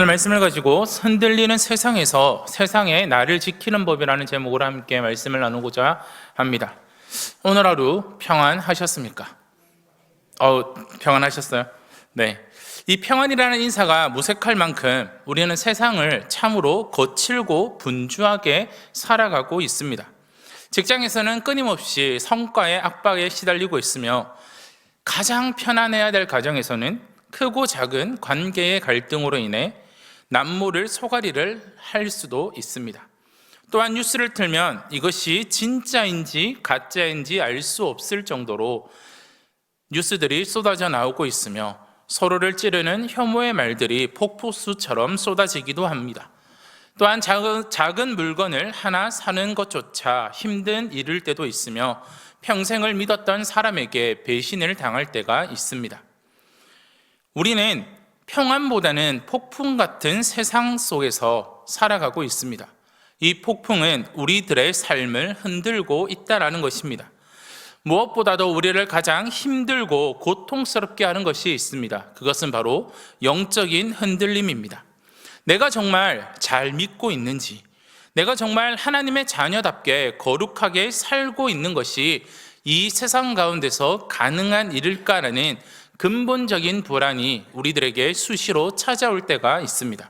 오늘 말씀을 가지고 흔들리는 세상에서 세상에 나를 지키는 법이라는 제목으로 함께 말씀을 나누고자 합니다. 오늘 하루 평안하셨습니까? 평안하셨어요? 네. 이 평안이라는 인사가 무색할 만큼 우리는 세상을 참으로 거칠고 분주하게 살아가고 있습니다. 직장에서는 끊임없이 성과의 압박에 시달리고 있으며 가장 편안해야 될 가정에서는 크고 작은 관계의 갈등으로 인해 남모를 소가리를 할 수도 있습니다. 또한 뉴스를 틀면 이것이 진짜인지 가짜인지 알 수 없을 정도로 뉴스들이 쏟아져 나오고 있으며 서로를 찌르는 혐오의 말들이 폭포수처럼 쏟아지기도 합니다. 또한 작은 물건을 하나 사는 것조차 힘든 일일 때도 있으며 평생을 믿었던 사람에게 배신을 당할 때가 있습니다. 우리는 평안보다는 폭풍 같은 세상 속에서 살아가고 있습니다. 이 폭풍은 우리들의 삶을 흔들고 있다는 것입니다. 무엇보다도 우리를 가장 힘들고 고통스럽게 하는 것이 있습니다. 그것은 바로 영적인 흔들림입니다. 내가 정말 잘 믿고 있는지, 내가 정말 하나님의 자녀답게 거룩하게 살고 있는 것이 이 세상 가운데서 가능한 일일까라는 근본적인 불안이 우리들에게 수시로 찾아올 때가 있습니다.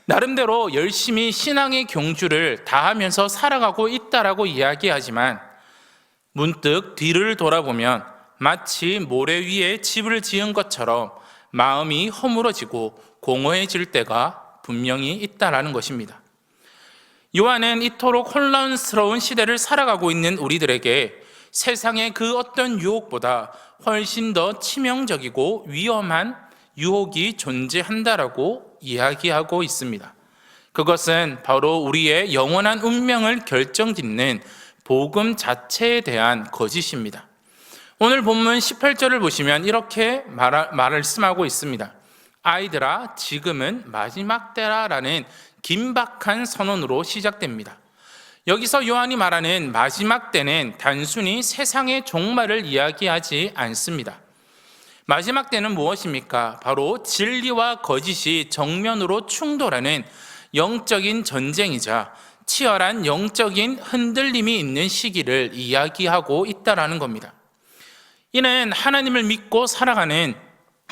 나름대로 열심히 신앙의 경주를 다하면서 살아가고 있다라고 이야기하지만 문득 뒤를 돌아보면 마치 모래 위에 집을 지은 것처럼 마음이 허물어지고 공허해질 때가 분명히 있다라는 것입니다. 요한은 이토록 혼란스러운 시대를 살아가고 있는 우리들에게 세상의 그 어떤 유혹보다 훨씬 더 치명적이고 위험한 유혹이 존재한다라고 이야기하고 있습니다. 그것은 바로 우리의 영원한 운명을 결정짓는 복음 자체에 대한 거짓입니다. 오늘 본문 18절을 보시면 이렇게 말씀하고 있습니다. 아이들아, 지금은 마지막 때라라는 긴박한 선언으로 시작됩니다. 여기서 요한이 말하는 마지막 때는 단순히 세상의 종말을 이야기하지 않습니다. 마지막 때는 무엇입니까? 바로 진리와 거짓이 정면으로 충돌하는 영적인 전쟁이자 치열한 영적인 흔들림이 있는 시기를 이야기하고 있다는 겁니다. 이는 하나님을 믿고 살아가는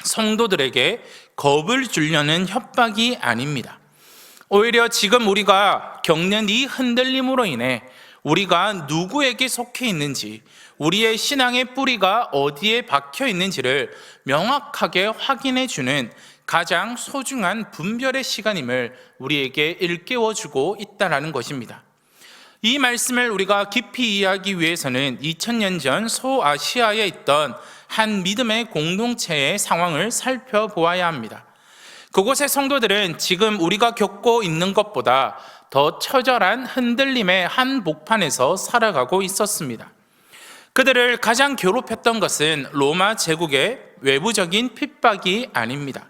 성도들에게 겁을 주려는 협박이 아닙니다. 오히려 지금 우리가 겪는 이 흔들림으로 인해 우리가 누구에게 속해 있는지, 우리의 신앙의 뿌리가 어디에 박혀 있는지를 명확하게 확인해 주는 가장 소중한 분별의 시간임을 우리에게 일깨워주고 있다는 것입니다. 이 말씀을 우리가 깊이 이해하기 위해서는 2000년 전 소아시아에 있던 한 믿음의 공동체의 상황을 살펴보아야 합니다. 그곳의 성도들은 지금 우리가 겪고 있는 것보다 더 처절한 흔들림의 한복판에서 살아가고 있었습니다. 그들을 가장 괴롭혔던 것은 로마 제국의 외부적인 핍박이 아닙니다.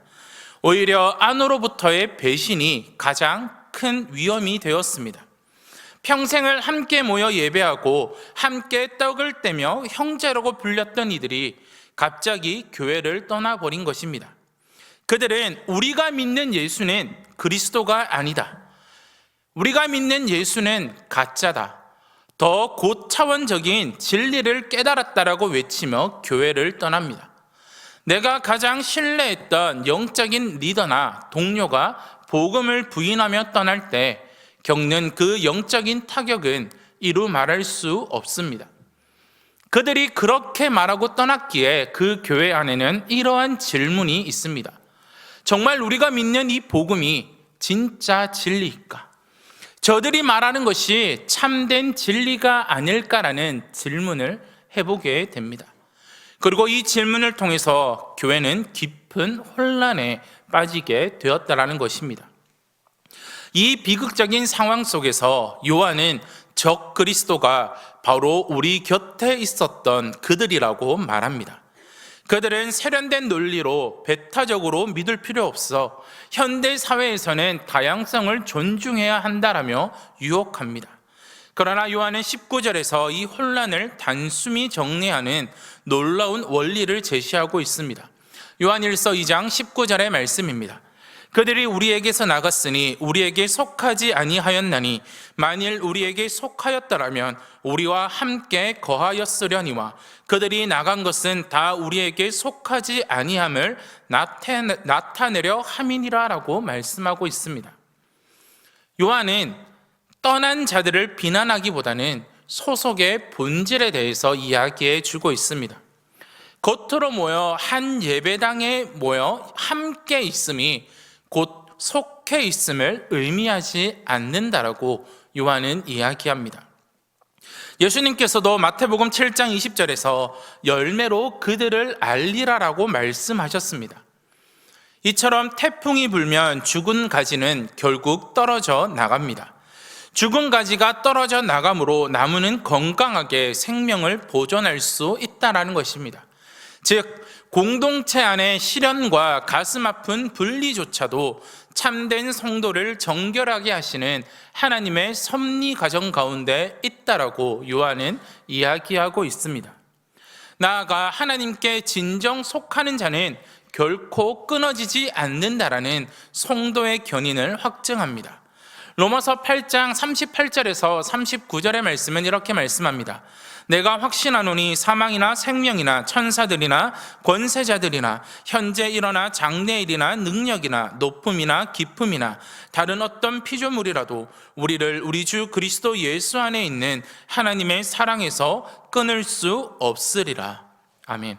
오히려 안으로부터의 배신이 가장 큰 위험이 되었습니다. 평생을 함께 모여 예배하고 함께 떡을 떼며 형제라고 불렸던 이들이 갑자기 교회를 떠나버린 것입니다. 그들은 우리가 믿는 예수는 그리스도가 아니다, 우리가 믿는 예수는 가짜다, 더 고차원적인 진리를 깨달았다라고 외치며 교회를 떠납니다. 내가 가장 신뢰했던 영적인 리더나 동료가 복음을 부인하며 떠날 때 겪는 그 영적인 타격은 이루 말할 수 없습니다. 그들이 그렇게 말하고 떠났기에 그 교회 안에는 이러한 질문이 있습니다. 정말 우리가 믿는 이 복음이 진짜 진리일까? 저들이 말하는 것이 참된 진리가 아닐까라는 질문을 해보게 됩니다. 그리고 이 질문을 통해서 교회는 깊은 혼란에 빠지게 되었다는 것입니다. 이 비극적인 상황 속에서 요한은 적 그리스도가 바로 우리 곁에 있었던 그들이라고 말합니다. 그들은 세련된 논리로 배타적으로 믿을 필요 없어, 현대 사회에서는 다양성을 존중해야 한다라며 유혹합니다. 그러나 요한은 19절에서 이 혼란을 단숨이 정리하는 놀라운 원리를 제시하고 있습니다. 요한일서 2장 19절의 말씀입니다. 그들이 우리에게서 나갔으니 우리에게 속하지 아니하였나니 만일 우리에게 속하였더라면 우리와 함께 거하였으려니와 그들이 나간 것은 다 우리에게 속하지 아니함을 나타내려 함이니라라고 말씀하고 있습니다. 요한은 떠난 자들을 비난하기보다는 소속의 본질에 대해서 이야기해 주고 있습니다. 겉으로 모여 한 예배당에 모여 함께 있음이 곧 속해 있음을 의미하지 않는다라고 요한은 이야기합니다. 예수님께서도 마태복음 7장 20절에서 열매로 그들을 알리라라고 말씀하셨습니다. 이처럼 태풍이 불면 죽은 가지는 결국 떨어져 나갑니다. 죽은 가지가 떨어져 나감으로 나무는 건강하게 생명을 보존할 수 있다는 것입니다. 즉 공동체 안의 시련과 가슴 아픈 분리조차도 참된 성도를 정결하게 하시는 하나님의 섭리 과정 가운데 있다라고 요한은 이야기하고 있습니다. 나아가 하나님께 진정 속하는 자는 결코 끊어지지 않는다라는 성도의 견인을 확증합니다. 로마서 8장 38절에서 39절의 말씀은 이렇게 말씀합니다. 내가 확신하노니 사망이나 생명이나 천사들이나 권세자들이나 현재 일어나 장래일이나 능력이나 높음이나 깊음이나 다른 어떤 피조물이라도 우리를 우리 주 그리스도 예수 안에 있는 하나님의 사랑에서 끊을 수 없으리라. 아멘.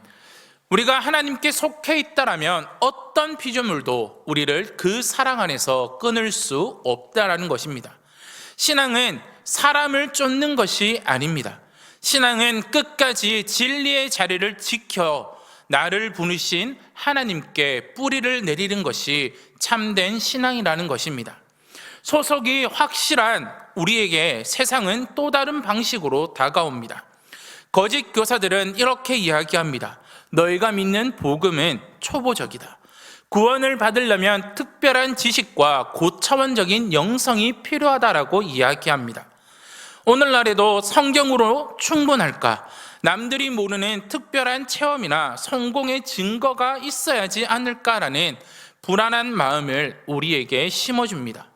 우리가 하나님께 속해 있다라면 어떤 피조물도 우리를 그 사랑 안에서 끊을 수 없다라는 것입니다. 신앙은 사람을 쫓는 것이 아닙니다. 신앙은 끝까지 진리의 자리를 지켜 나를 부르신 하나님께 뿌리를 내리는 것이 참된 신앙이라는 것입니다. 소속이 확실한 우리에게 세상은 또 다른 방식으로 다가옵니다. 거짓 교사들은 이렇게 이야기합니다. 너희가 믿는 복음은 초보적이다. 구원을 받으려면 특별한 지식과 고차원적인 영성이 필요하다라고 이야기합니다. 오늘날에도 성경으로 충분할까? 남들이 모르는 특별한 체험이나 성공의 증거가 있어야지 않을까라는 불안한 마음을 우리에게 심어줍니다.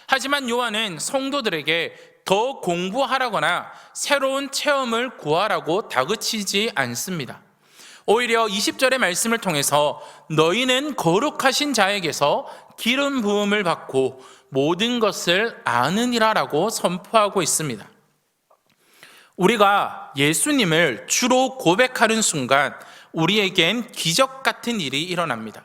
하지만 요한은 성도들에게 더 공부하라거나 새로운 체험을 구하라고 다그치지 않습니다. 오히려 20절의 말씀을 통해서 너희는 거룩하신 자에게서 기름 부음을 받고 모든 것을 아느니라라고 선포하고 있습니다. 우리가 예수님을 주로 고백하는 순간 우리에겐 기적 같은 일이 일어납니다.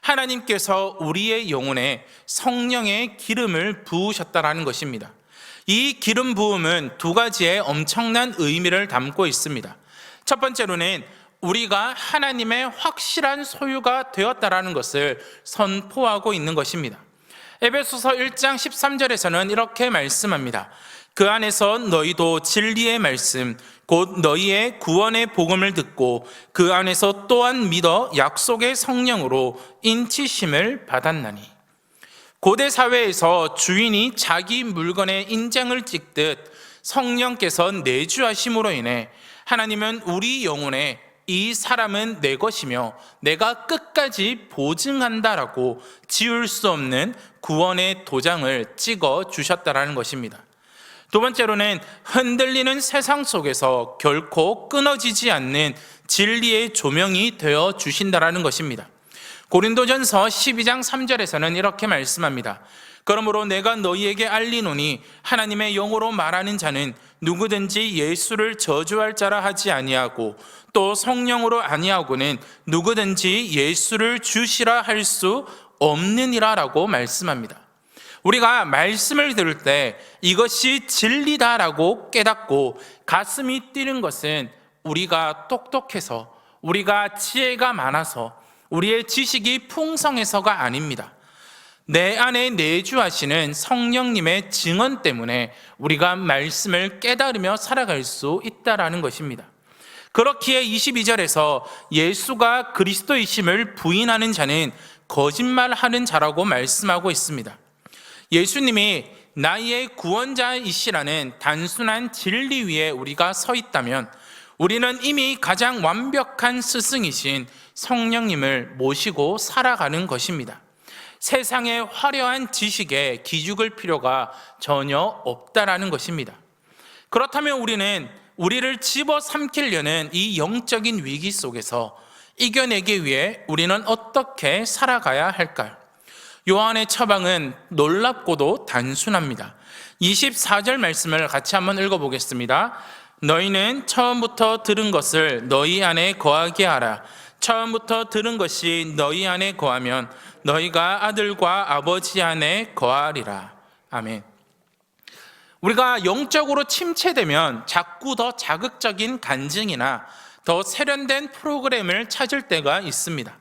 하나님께서 우리의 영혼에 성령의 기름을 부으셨다라는 것입니다. 이 기름 부음은 두 가지의 엄청난 의미를 담고 있습니다. 첫 번째로는 우리가 하나님의 확실한 소유가 되었다라는 것을 선포하고 있는 것입니다. 에베소서 1장 13절에서는 이렇게 말씀합니다. 그 안에서 너희도 진리의 말씀 곧 너희의 구원의 복음을 듣고 그 안에서 또한 믿어 약속의 성령으로 인치심을 받았나니. 고대 사회에서 주인이 자기 물건에 인장을 찍듯 성령께서 내주하심으로 인해 하나님은 우리 영혼에 이 사람은 내 것이며 내가 끝까지 보증한다라고 지울 수 없는 구원의 도장을 찍어 주셨다라는 것입니다. 두 번째로는 흔들리는 세상 속에서 결코 끊어지지 않는 진리의 조명이 되어 주신다라는 것입니다. 고린도전서 12장 3절에서는 이렇게 말씀합니다. 그러므로 내가 너희에게 알리노니 하나님의 영으로 말하는 자는 누구든지 예수를 저주할 자라 하지 아니하고 또 성령으로 아니하고는 누구든지 예수를 주시라 할 수 없느니라라고 말씀합니다. 우리가 말씀을 들을 때 이것이 진리다라고 깨닫고 가슴이 뛰는 것은 우리가 똑똑해서, 우리가 지혜가 많아서, 우리의 지식이 풍성해서가 아닙니다. 내 안에 내주하시는 성령님의 증언 때문에 우리가 말씀을 깨달으며 살아갈 수 있다라는 것입니다. 그렇기에 22절에서 예수가 그리스도이심을 부인하는 자는 거짓말하는 자라고 말씀하고 있습니다. 예수님이 나의 구원자이시라는 단순한 진리 위에 우리가 서 있다면 우리는 이미 가장 완벽한 스승이신 성령님을 모시고 살아가는 것입니다. 세상의 화려한 지식에 기죽을 필요가 전혀 없다라는 것입니다. 그렇다면 우리를 집어삼키려는 이 영적인 위기 속에서 이겨내기 위해 우리는 어떻게 살아가야 할까요? 요한의 처방은 놀랍고도 단순합니다. 24절 말씀을 같이 한번 읽어보겠습니다. 너희는 처음부터 들은 것을 너희 안에 거하게 하라. 처음부터 들은 것이 너희 안에 거하면 너희가 아들과 아버지 안에 거하리라. 아멘. 우리가 영적으로 침체되면 자꾸 더 자극적인 간증이나 더 세련된 프로그램을 찾을 때가 있습니다.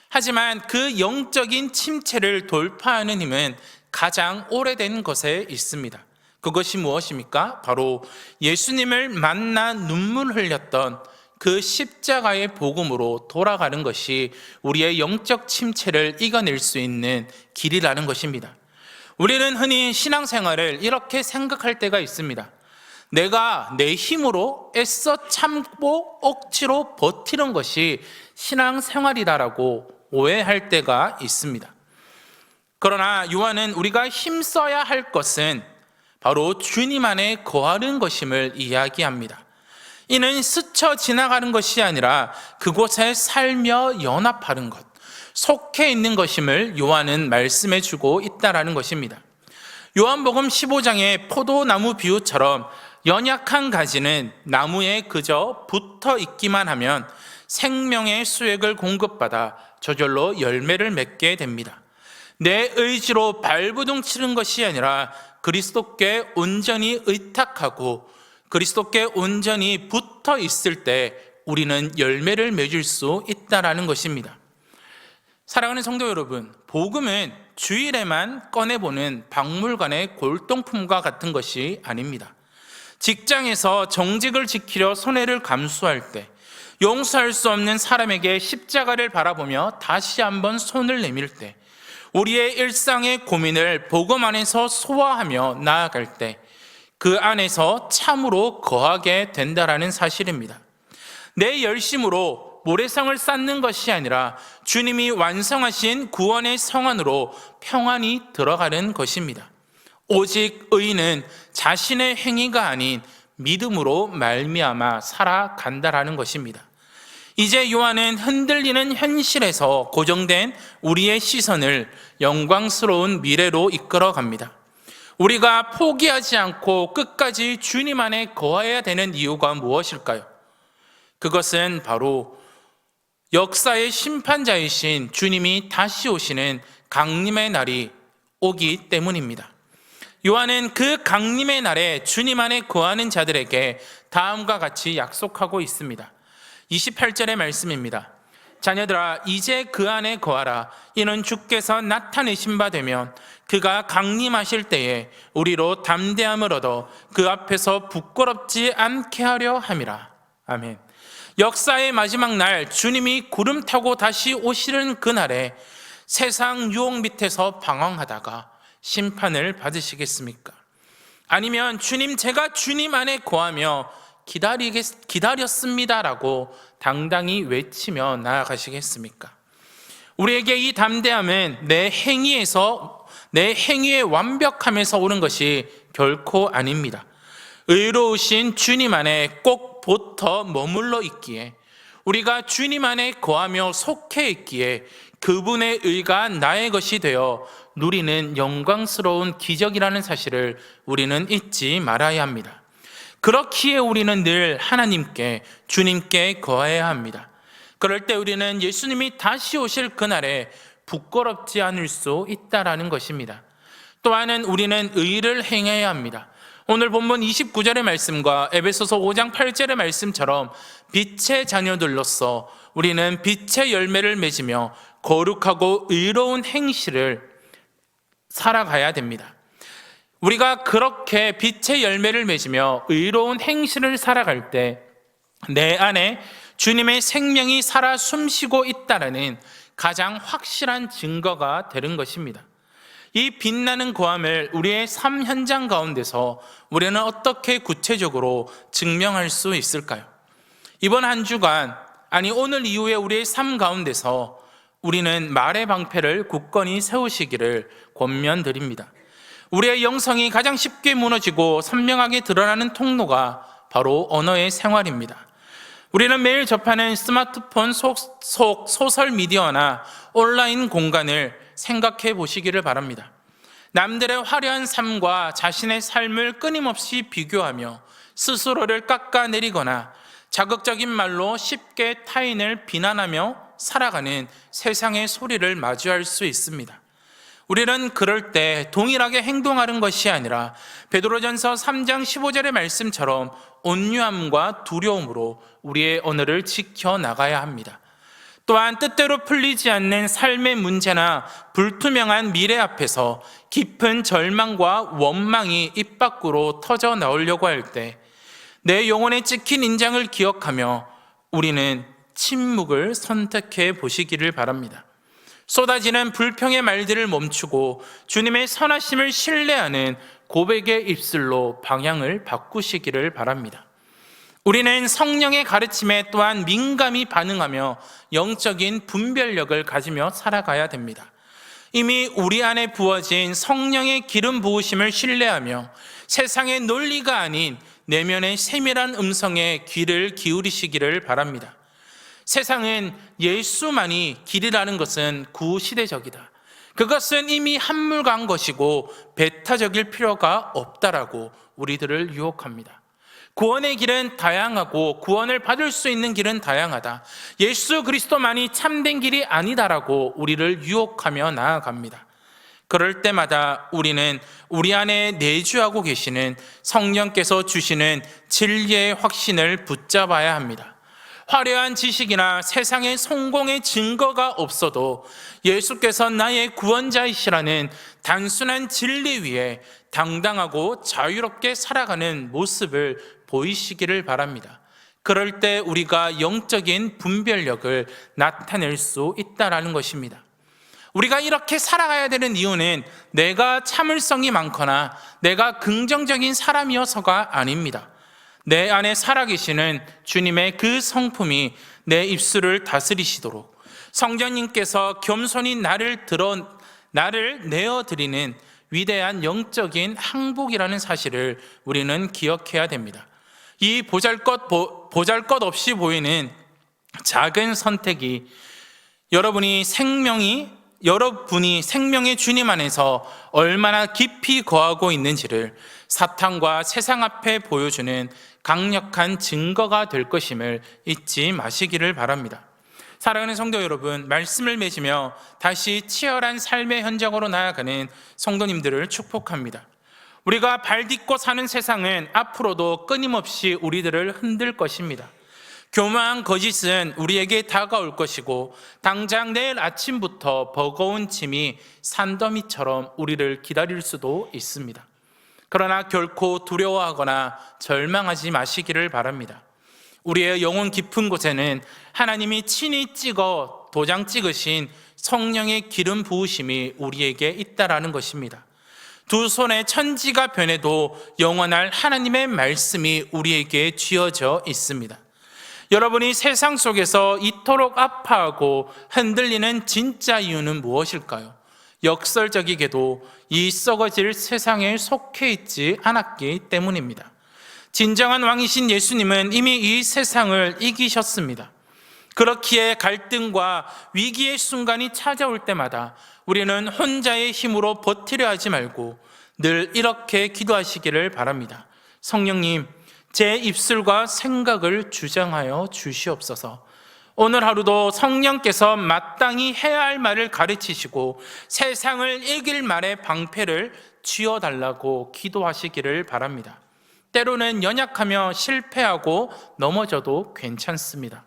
하지만 그 영적인 침체를 돌파하는 힘은 가장 오래된 것에 있습니다. 그것이 무엇입니까? 바로 예수님을 만나 눈물 흘렸던 그 십자가의 복음으로 돌아가는 것이 우리의 영적 침체를 이겨낼 수 있는 길이라는 것입니다. 우리는 흔히 신앙생활을 이렇게 생각할 때가 있습니다. 내가 내 힘으로 애써 참고 억지로 버티는 것이 신앙생활이다라고 오해할 때가 있습니다. 그러나 요한은 우리가 힘써야 할 것은 바로 주님 안에 거하는 것임을 이야기합니다. 이는 스쳐 지나가는 것이 아니라 그곳에 살며 연합하는 것, 속해 있는 것임을 요한은 말씀해 주고 있다라는 것입니다. 요한복음 15장의 포도나무 비유처럼 연약한 가지는 나무에 그저 붙어 있기만 하면 생명의 수액을 공급받아 저절로 열매를 맺게 됩니다. 내 의지로 발부둥 치는 것이 아니라 그리스도께 온전히 의탁하고 그리스도께 온전히 붙어 있을 때 우리는 열매를 맺을 수 있다라는 것입니다. 사랑하는 성도 여러분, 복음은 주일에만 꺼내보는 박물관의 골동품과 같은 것이 아닙니다. 직장에서 정직을 지키려 손해를 감수할 때, 용서할 수 없는 사람에게 십자가를 바라보며 다시 한번 손을 내밀 때, 우리의 일상의 고민을 복음 안에서 소화하며 나아갈 때 그 안에서 참으로 거하게 된다라는 사실입니다. 내 열심으로 모래성을 쌓는 것이 아니라 주님이 완성하신 구원의 성 안으로 평안히 들어가는 것입니다. 오직 의인은 자신의 행위가 아닌 믿음으로 말미암아 살아간다라는 것입니다. 이제 요한은 흔들리는 현실에서 고정된 우리의 시선을 영광스러운 미래로 이끌어갑니다. 우리가 포기하지 않고 끝까지 주님 안에 거해야 되는 이유가 무엇일까요? 그것은 바로 역사의 심판자이신 주님이 다시 오시는 강림의 날이 오기 때문입니다. 요한은 그 강림의 날에 주님 안에 거하는 자들에게 다음과 같이 약속하고 있습니다. 28절의 말씀입니다. 자녀들아, 이제 그 안에 거하라. 이는 주께서 나타내신 바 되면 그가 강림하실 때에 우리로 담대함을 얻어 그 앞에서 부끄럽지 않게 하려 함이라. 아멘. 역사의 마지막 날 주님이 구름 타고 다시 오시는 그날에 세상 유혹 밑에서 방황하다가 심판을 받으시겠습니까? 아니면 주님, 제가 주님 안에 거하며 기다렸습니다라고 당당히 외치며 나아가시겠습니까? 우리에게 이 담대함은 내 행위의 완벽함에서 오는 것이 결코 아닙니다. 의로우신 주님 안에 꼭 붙어 머물러 있기에, 우리가 주님 안에 거하며 속해 있기에 그분의 의가 나의 것이 되어 누리는 영광스러운 기적이라는 사실을 우리는 잊지 말아야 합니다. 그렇기에 우리는 늘 하나님께, 주님께 거해야 합니다. 그럴 때 우리는 예수님이 다시 오실 그날에 부끄럽지 않을 수 있다라는 것입니다. 또한 우리는 의를 행해야 합니다. 오늘 본문 29절의 말씀과 에베소서 5장 8절의 말씀처럼 빛의 자녀들로서 우리는 빛의 열매를 맺으며 거룩하고 의로운 행실을 살아가야 됩니다. 우리가 그렇게 빛의 열매를 맺으며 의로운 행실을 살아갈 때 내 안에 주님의 생명이 살아 숨쉬고 있다는 가장 확실한 증거가 되는 것입니다. 이 빛나는 거함을 우리의 삶 현장 가운데서 우리는 어떻게 구체적으로 증명할 수 있을까요? 이번 한 주간, 오늘 이후에 우리의 삶 가운데서 우리는 말의 방패를 굳건히 세우시기를 권면드립니다. 우리의 영성이 가장 쉽게 무너지고 선명하게 드러나는 통로가 바로 언어의 생활입니다. 우리는 매일 접하는 스마트폰 속 소설 미디어나 온라인 공간을 생각해 보시기를 바랍니다. 남들의 화려한 삶과 자신의 삶을 끊임없이 비교하며 스스로를 깎아내리거나 자극적인 말로 쉽게 타인을 비난하며 살아가는 세상의 소리를 마주할 수 있습니다. 우리는 그럴 때 동일하게 행동하는 것이 아니라 베드로전서 3장 15절의 말씀처럼 온유함과 두려움으로 우리의 언어를 지켜나가야 합니다. 또한 뜻대로 풀리지 않는 삶의 문제나 불투명한 미래 앞에서 깊은 절망과 원망이 입 밖으로 터져 나오려고 할 때 내 영혼에 찍힌 인장을 기억하며 우리는 침묵을 선택해 보시기를 바랍니다. 쏟아지는 불평의 말들을 멈추고 주님의 선하심을 신뢰하는 고백의 입술로 방향을 바꾸시기를 바랍니다. 우리는 성령의 가르침에 또한 민감히 반응하며 영적인 분별력을 가지며 살아가야 됩니다. 이미 우리 안에 부어진 성령의 기름 부으심을 신뢰하며 세상의 논리가 아닌 내면의 세밀한 음성에 귀를 기울이시기를 바랍니다. 세상은 예수만이 길이라는 것은 구시대적이다. 그것은 이미 한물간 것이고 배타적일 필요가 없다라고 우리들을 유혹합니다. 구원의 길은 다양하고 구원을 받을 수 있는 길은 다양하다. 예수 그리스도만이 참된 길이 아니다라고 우리를 유혹하며 나아갑니다. 그럴 때마다 우리는 우리 안에 내주하고 계시는 성령께서 주시는 진리의 확신을 붙잡아야 합니다. 화려한 지식이나 세상의 성공의 증거가 없어도 예수께서 나의 구원자이시라는 단순한 진리 위에 당당하고 자유롭게 살아가는 모습을 보이시기를 바랍니다. 그럴 때 우리가 영적인 분별력을 나타낼 수 있다는 것입니다. 우리가 이렇게 살아가야 되는 이유는 내가 참을성이 많거나 내가 긍정적인 사람이어서가 아닙니다. 내 안에 살아계시는 주님의 그 성품이 내 입술을 다스리시도록 성령님께서 겸손히 나를 내어드리는 위대한 영적인 항복이라는 사실을 우리는 기억해야 됩니다. 이 보잘것 없이 보이는 작은 선택이 여러분이 생명의 주님 안에서 얼마나 깊이 거하고 있는지를 사탄과 세상 앞에 보여주는 강력한 증거가 될 것임을 잊지 마시기를 바랍니다. 사랑하는 성도 여러분, 말씀을 맺으며 다시 치열한 삶의 현장으로 나아가는 성도님들을 축복합니다. 우리가 발딛고 사는 세상은 앞으로도 끊임없이 우리들을 흔들 것입니다. 교묘한 거짓은 우리에게 다가올 것이고 당장 내일 아침부터 버거운 짐이 산더미처럼 우리를 기다릴 수도 있습니다. 그러나 결코 두려워하거나 절망하지 마시기를 바랍니다. 우리의 영혼 깊은 곳에는 하나님이 친히 도장 찍으신 성령의 기름 부으심이 우리에게 있다라는 것입니다. 두 손에 천지가 변해도 영원할 하나님의 말씀이 우리에게 쥐어져 있습니다. 여러분이 세상 속에서 이토록 아파하고 흔들리는 진짜 이유는 무엇일까요? 역설적이게도 이 썩어질 세상에 속해 있지 않았기 때문입니다. 진정한 왕이신 예수님은 이미 이 세상을 이기셨습니다. 그렇기에 갈등과 위기의 순간이 찾아올 때마다 우리는 혼자의 힘으로 버티려 하지 말고 늘 이렇게 기도하시기를 바랍니다. 성령님, 제 입술과 생각을 주장하여 주시옵소서. 오늘 하루도 성령께서 마땅히 해야 할 말을 가르치시고 세상을 이길 말의 방패를 쥐어달라고 기도하시기를 바랍니다. 때로는 연약하며 실패하고 넘어져도 괜찮습니다.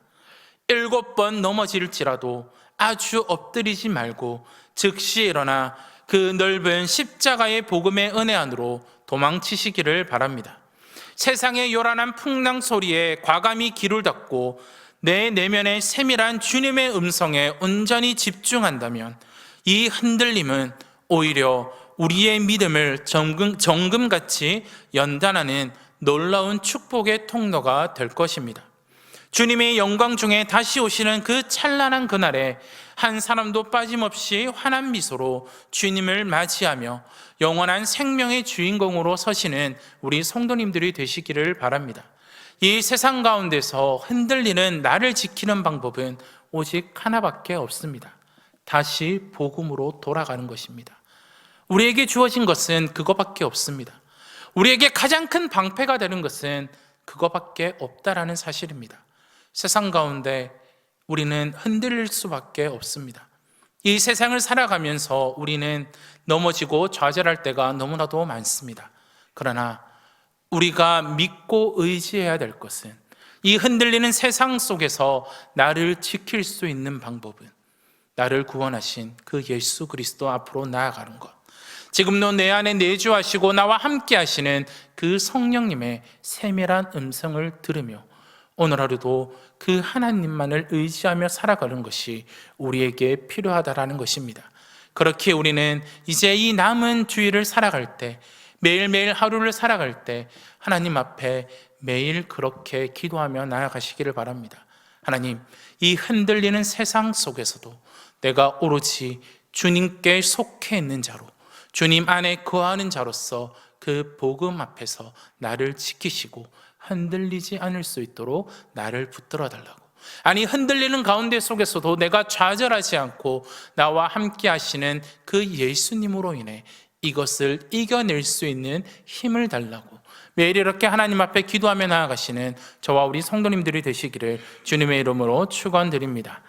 7번 넘어질지라도 아주 엎드리지 말고 즉시 일어나 그 넓은 십자가의 복음의 은혜 안으로 도망치시기를 바랍니다. 세상의 요란한 풍랑 소리에 과감히 귀를 닫고 내 내면의 세밀한 주님의 음성에 온전히 집중한다면 이 흔들림은 오히려 우리의 믿음을 정금같이 연단하는 놀라운 축복의 통로가 될 것입니다. 주님의 영광 중에 다시 오시는 그 찬란한 그날에 한 사람도 빠짐없이 환한 미소로 주님을 맞이하며 영원한 생명의 주인공으로 서시는 우리 성도님들이 되시기를 바랍니다. 이 세상 가운데서 흔들리는 나를 지키는 방법은 오직 하나밖에 없습니다. 다시 복음으로 돌아가는 것입니다. 우리에게 주어진 것은 그것밖에 없습니다. 우리에게 가장 큰 방패가 되는 것은 그것밖에 없다라는 사실입니다. 세상 가운데 우리는 흔들릴 수밖에 없습니다. 이 세상을 살아가면서 우리는 넘어지고 좌절할 때가 너무나도 많습니다. 그러나 우리가 믿고 의지해야 될 것은 이 흔들리는 세상 속에서 나를 지킬 수 있는 방법은 나를 구원하신 그 예수 그리스도 앞으로 나아가는 것, 지금도 내 안에 내주하시고 나와 함께 하시는 그 성령님의 세밀한 음성을 들으며 오늘 하루도 그 하나님만을 의지하며 살아가는 것이 우리에게 필요하다라는 것입니다. 그렇게 우리는 이제 이 남은 주일을 살아갈 때, 매일매일 하루를 살아갈 때 하나님 앞에 매일 그렇게 기도하며 나아가시기를 바랍니다. 하나님, 이 흔들리는 세상 속에서도 내가 오로지 주님께 속해 있는 자로, 주님 안에 거하는 자로서 그 복음 앞에서 나를 지키시고 흔들리지 않을 수 있도록 나를 붙들어 달라고. 아니, 흔들리는 가운데 속에서도 내가 좌절하지 않고 나와 함께 하시는 그 예수님으로 인해 이것을 이겨낼 수 있는 힘을 달라고 매일 이렇게 하나님 앞에 기도하며 나아가시는 저와 우리 성도님들이 되시기를 주님의 이름으로 축원드립니다.